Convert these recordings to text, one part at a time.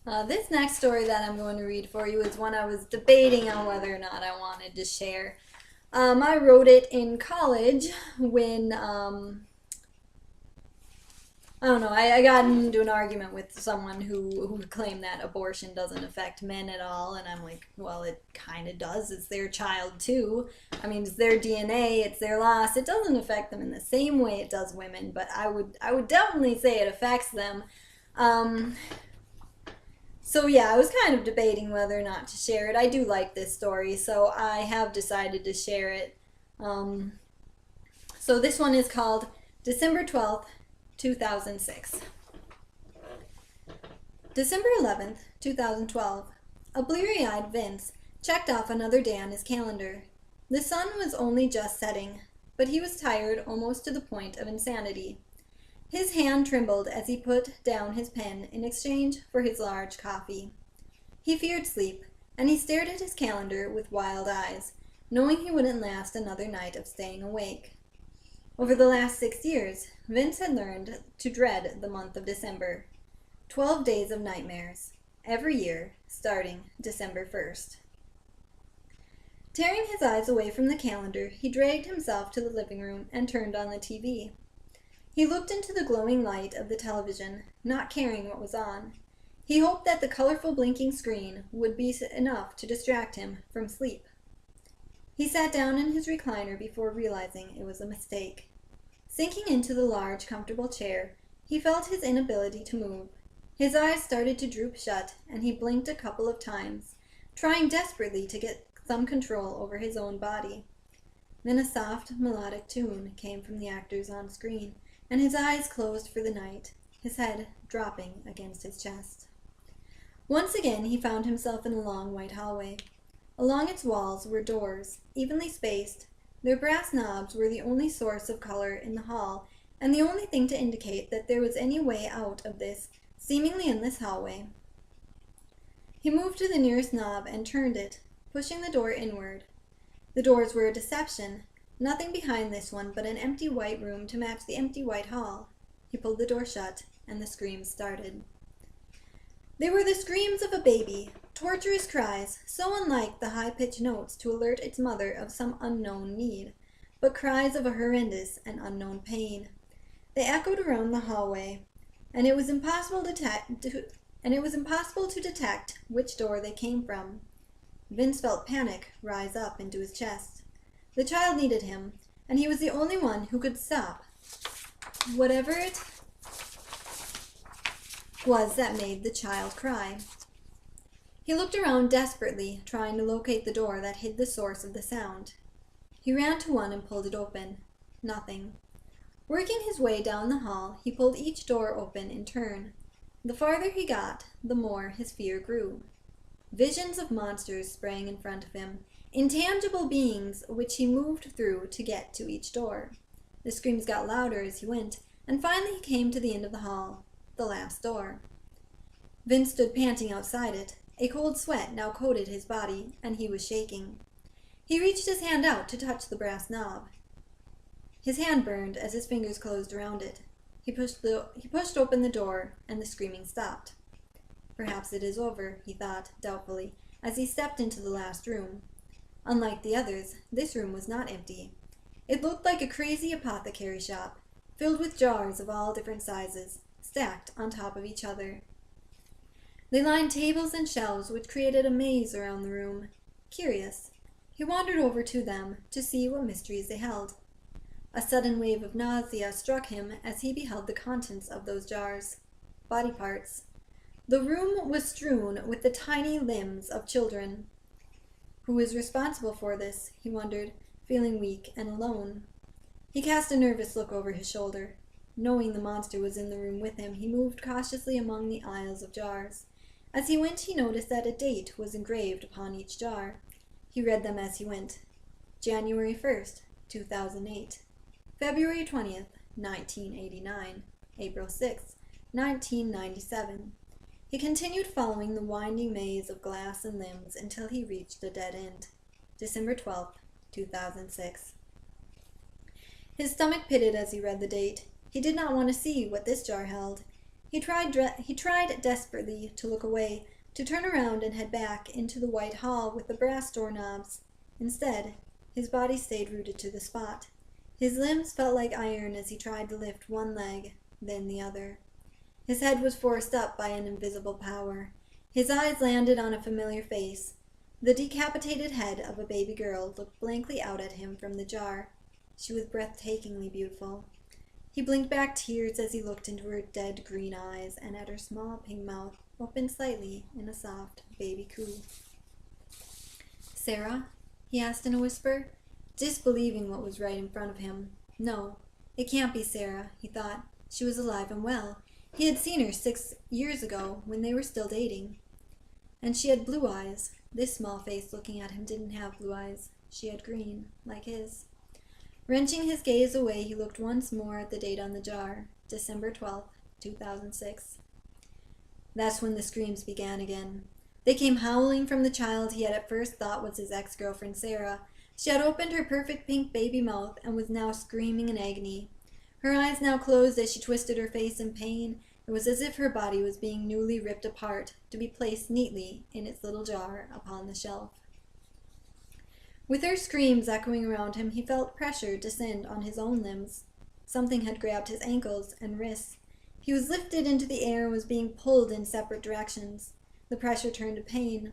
This next story that I'm going to read for you is one I was debating on whether or not I wanted to share. I wrote it in college when, I don't know, I got into an argument with someone who claimed that abortion doesn't affect men at all, and I'm like, well, it kind of does. It's their child too. I mean, it's their DNA, it's their loss. It doesn't affect them in the same way it does women, but I would definitely say it affects them. Um, So yeah, I was kind of debating whether or not to share it. I do like this story, so I have decided to share it. Um, so this one is called December 12th, 2006. December 11th, 2012. A bleary-eyed Vince checked off another day on his calendar. The sun was only just setting, but he was tired almost to the point of insanity. His hand trembled as he put down his pen in exchange for his large coffee. He feared sleep, and he stared at his calendar with wild eyes, knowing he wouldn't last another night of staying awake. Over the last 6 years, Vince had learned to dread the month of December. 12 days of nightmares, every year, starting December 1st. Tearing his eyes away from the calendar, he dragged himself to the living room and turned on the TV. He looked into the glowing light of the television, not caring what was on. He hoped that the colorful blinking screen would be enough to distract him from sleep. He sat down in his recliner before realizing it was a mistake. Sinking into the large, comfortable chair, he felt his inability to move. His eyes started to droop shut, and he blinked a couple of times, trying desperately to get some control over his own body. Then a soft, melodic tune came from the actors on screen, and his eyes closed for the night, his head dropping against his chest. Once again he found himself in a long white hallway. Along its walls were doors, evenly spaced. Their brass knobs were the only source of color in the hall, and the only thing to indicate that there was any way out of this seemingly endless hallway. He moved to the nearest knob and turned it, pushing the door inward. The doors were a deception. Nothing behind this one but an empty white room to match the empty white hall. He pulled the door shut, and the screams started. They were the screams of a baby, torturous cries, so unlike the high-pitched notes to alert its mother of some unknown need, but cries of a horrendous and unknown pain. They echoed around the hallway, and it was impossible to detect which door they came from. Vince felt panic rise up into his chest. The child needed him, and he was the only one who could stop whatever it was that made the child cry. He looked around desperately, trying to locate the door that hid the source of the sound. He ran to one and pulled it open. Nothing. Working his way down the hall, he pulled each door open in turn. The farther he got, the more his fear grew. Visions of monsters sprang in front of him, intangible beings which he moved through to get to each door. The screams got louder as he went, and finally he came to the end of the hall, the last door. Vince stood panting outside it. A cold sweat now coated his body, and he was shaking. He reached his hand out to touch the brass knob. His hand burned as his fingers closed around it. He pushed open the door, and the screaming stopped. Perhaps it is over, he thought, doubtfully, as he stepped into the last room. Unlike the others, this room was not empty. It looked like a crazy apothecary shop, filled with jars of all different sizes, stacked on top of each other. They lined tables and shelves, which created a maze around the room. Curious, he wandered over to them to see what mysteries they held. A sudden wave of nausea struck him as he beheld the contents of those jars. Body parts. The room was strewn with the tiny limbs of children. Who was responsible for this, he wondered, feeling weak and alone. He cast a nervous look over his shoulder. Knowing the monster was in the room with him, he moved cautiously among the aisles of jars. As he went, he noticed that a date was engraved upon each jar. He read them as he went. January 1st, 2008. February 20th, 1989. April 6th, 1997. He continued following the winding maze of glass and limbs until he reached a dead end. December 12th, 2006. His stomach pitted as he read the date. He did not want to see what this jar held. He tried desperately to look away, to turn around and head back into the white hall with the brass doorknobs. Instead, his body stayed rooted to the spot. His limbs felt like iron as he tried to lift one leg, then the other. His head was forced up by an invisible power. His eyes landed on a familiar face. The decapitated head of a baby girl looked blankly out at him from the jar. She was breathtakingly beautiful. He blinked back tears as he looked into her dead green eyes and at her small pink mouth, opened slightly in a soft baby coo. "Sarah?" he asked in a whisper, disbelieving what was right in front of him. No, it can't be Sarah, he thought. She was alive and well. He had seen her 6 years ago when they were still dating. And she had blue eyes. This small face looking at him didn't have blue eyes. She had green, like his. Wrenching his gaze away, he looked once more at the date on the jar, December 12th, 2006. That's when the screams began again. They came howling from the child he had at first thought was his ex-girlfriend Sarah. She had opened her perfect pink baby mouth and was now screaming in agony. Her eyes now closed as she twisted her face in pain. It was as if her body was being newly ripped apart to be placed neatly in its little jar upon the shelf. With her screams echoing around him, he felt pressure descend on his own limbs. Something had grabbed his ankles and wrists. He was lifted into the air and was being pulled in separate directions. The pressure turned to pain.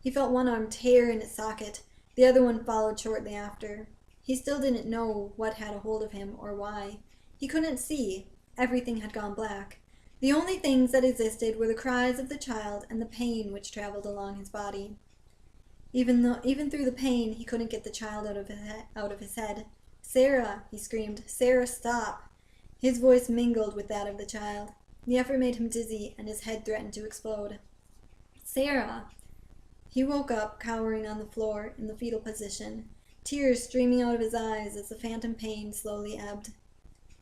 He felt one arm tear in its socket. The other one followed shortly after. He still didn't know what had a hold of him or why. He couldn't see. Everything had gone black. The only things that existed were the cries of the child and the pain which traveled along his body. Even through the pain, he couldn't get the child out of his head. "Sarah!" he screamed. "Sarah, stop!" His voice mingled with that of the child. The effort made him dizzy, and his head threatened to explode. "Sarah!" He woke up, cowering on the floor in the fetal position, tears streaming out of his eyes as the phantom pain slowly ebbed.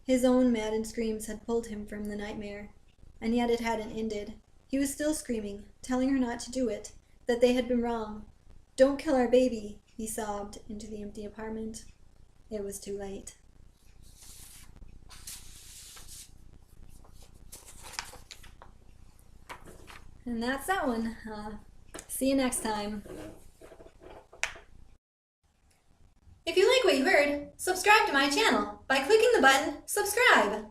His own maddened screams had pulled him from the nightmare, and yet it hadn't ended. He was still screaming, telling her not to do it, that they had been wrong. "Don't kill our baby," he sobbed into the empty apartment. It was too late. And that's that one. See you next time. If you like what you heard, subscribe to my channel by clicking the button subscribe.